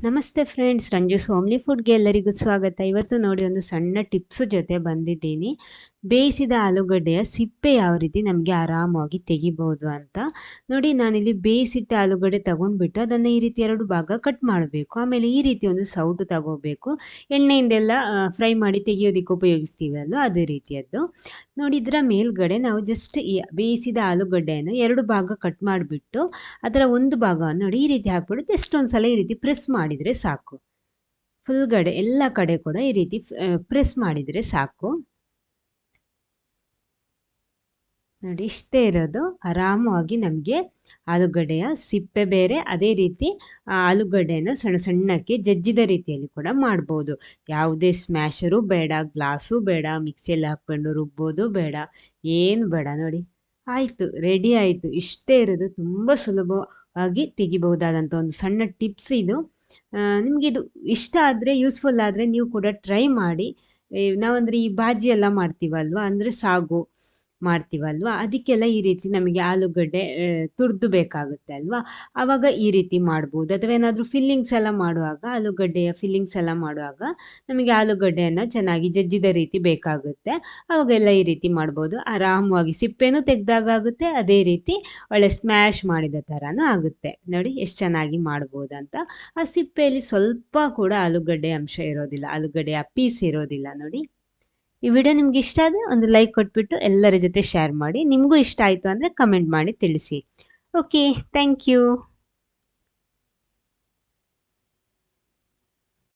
ನಮಸ್ತೆ friends, ರಂಜೂಸ್ homely ಫುಡ್ಗೆ ಎಲ್ಲರಿಗೂ ಸ್ವಾಗತ. ಇವತ್ತು ನೋಡಿ ಒಂದು ಸಣ್ಣ ಟಿಪ್ಸ್ ಜೊತೆ ಬಂದಿದ್ದೀನಿ. ಬೇಯಿಸಿದ ಆಲೂಗಡ್ಡೆಯ ಸಿಪ್ಪೆ ಯಾವ ರೀತಿ ನಮಗೆ ಆರಾಮಾಗಿ ತೆಗಿಬೋದು ಅಂತ. ನೋಡಿ, ನಾನಿಲ್ಲಿ ಬೇಯಿಸಿಟ್ಟ ಆಲೂಗಡ್ಡೆ ತಗೊಂಡ್ಬಿಟ್ಟು ಅದನ್ನು ಈ ರೀತಿ 2 ಭಾಗ ಕಟ್ ಮಾಡಬೇಕು. ಆಮೇಲೆ ಈ ರೀತಿ ಒಂದು ಸೌಟು ತಗೋಬೇಕು. ಎಣ್ಣೆಯಿಂದೆಲ್ಲ ಫ್ರೈ ಮಾಡಿ ತೆಗಿಯೋದಕ್ಕೆ ಉಪಯೋಗಿಸ್ತೀವಲ್ಲ, ಅದೇ ರೀತಿಯದ್ದು. ನೋಡಿ, ಇದರ ಮೇಲ್ಗಡೆ ನಾವು ಜಸ್ಟ್ ಈ ಬೇಯಿಸಿದ ಆಲೂಗಡ್ಡೆಯನ್ನು 2 ಭಾಗ ಕಟ್ ಮಾಡಿಬಿಟ್ಟು ಅದರ ಒಂದು ಭಾಗವನ್ನು ನೋಡಿ ಈ ರೀತಿ ಹಾಕ್ಬಿಟ್ಟು ಜಸ್ಟ್ ಒಂದ್ಸಲ ಈ ರೀತಿ ಪ್ರೆಸ್ ಮಾಡಿದರೆ ಸಾಕು. ಫುಲ್ಗಡೆ ಎಲ್ಲ ಕಡೆ ಕೂಡ ಈ ರೀತಿ ಪ್ರೆಸ್ ಮಾಡಿದರೆ ಸಾಕು. ನೋಡಿ, ಇಷ್ಟೇ ಇರೋದು. ಆರಾಮವಾಗಿ ನಮಗೆ ಆಲೂಗಡ್ಡೆಯ ಸಿಪ್ಪೆ ಬೇರೆ, ಅದೇ ರೀತಿ ಆಲೂಗಡ್ಡೆಯನ್ನು ಸಣ್ಣ ಸಣ್ಣಕ್ಕೆ ಜಜ್ಜಿದ ರೀತಿಯಲ್ಲಿ ಕೂಡ ಮಾಡ್ಬೋದು. ಯಾವುದೇ ಸ್ಮ್ಯಾಶರು ಬೇಡ, ಗ್ಲಾಸು ಬೇಡ, ಮಿಕ್ಸಿಯಲ್ಲಿ ಹಾಕ್ಕೊಂಡು ರುಬ್ಬೋದು ಬೇಡ, ಏನು ಬೇಡ. ನೋಡಿ, ಆಯಿತು, ರೆಡಿ ಆಯಿತು. ಇಷ್ಟೇ ಇರೋದು. ತುಂಬ ಸುಲಭವಾಗಿ ತೆಗಿಬಹುದಾದಂಥ ಒಂದು ಸಣ್ಣ ಟಿಪ್ಸ್ ಇದು. ನಿಮಗಿದು ಇಷ್ಟ ಆದರೆ, ಯೂಸ್ಫುಲ್ ಆದರೆ ನೀವು ಕೂಡ ಟ್ರೈ ಮಾಡಿ. ನಾವಂದರೆ ಈ ಬಾಜಿ ಎಲ್ಲ ಮಾಡ್ತೀವಲ್ವ, ಅಂದರೆ ಸಾಗು ಮಾಡ್ತೀವಲ್ವ, ಅದಕ್ಕೆಲ್ಲ ಈ ರೀತಿ ನಮಗೆ ಆಲೂಗಡ್ಡೆ ತುರಿದು ಬೇಕಾಗುತ್ತೆ ಅಲ್ವಾ, ಆವಾಗ ಈ ರೀತಿ ಮಾಡ್ಬೋದು. ಅಥವಾ ಏನಾದರೂ ಫಿಲ್ಲಿಂಗ್ಸ್ ಎಲ್ಲ ಮಾಡುವಾಗ, ಆಲೂಗಡ್ಡೆಯ ಫಿಲ್ಲಿಂಗ್ಸ್ ಎಲ್ಲ ಮಾಡುವಾಗ ನಮಗೆ ಆಲೂಗಡ್ಡೆಯನ್ನು ಚೆನ್ನಾಗಿ ಜಜ್ಜಿದ ರೀತಿ ಬೇಕಾಗುತ್ತೆ. ಆವಾಗೆಲ್ಲ ಈ ರೀತಿ ಮಾಡ್ಬೋದು. ಆರಾಮವಾಗಿ ಸಿಪ್ಪೆನೂ ತೆಗೆದಾಗುತ್ತೆ, ಅದೇ ರೀತಿ ಒಳ್ಳೆ ಸ್ಮ್ಯಾಶ್ ಮಾಡಿದ ಥರನೂ ಆಗುತ್ತೆ. ನೋಡಿ ಎಷ್ಟು ಚೆನ್ನಾಗಿ ಮಾಡ್ಬೋದಂತ. ಆ ಸಿಪ್ಪೆಯಲ್ಲಿ ಸ್ವಲ್ಪ ಕೂಡ ಆಲೂಗಡ್ಡೆ ಅಂಶ ಇರೋದಿಲ್ಲ, ಆಲೂಗಡ್ಡೆಯ ಪೀಸ್ ಇರೋದಿಲ್ಲ. ನೋಡಿ, ಈ ವಿಡಿಯೋ ನಿಮ್ಗೆ ಇಷ್ಟ ಆದರೆ ಒಂದು ಲೈಕ್ ಕೊಟ್ಬಿಟ್ಟು ಎಲ್ಲರ ಜೊತೆ ಶೇರ್ ಮಾಡಿ. ನಿಮಗೂ ಇಷ್ಟ ಆಯಿತು ಅಂದರೆ ಕಮೆಂಟ್ ಮಾಡಿ ತಿಳಿಸಿ. Okay, thank you.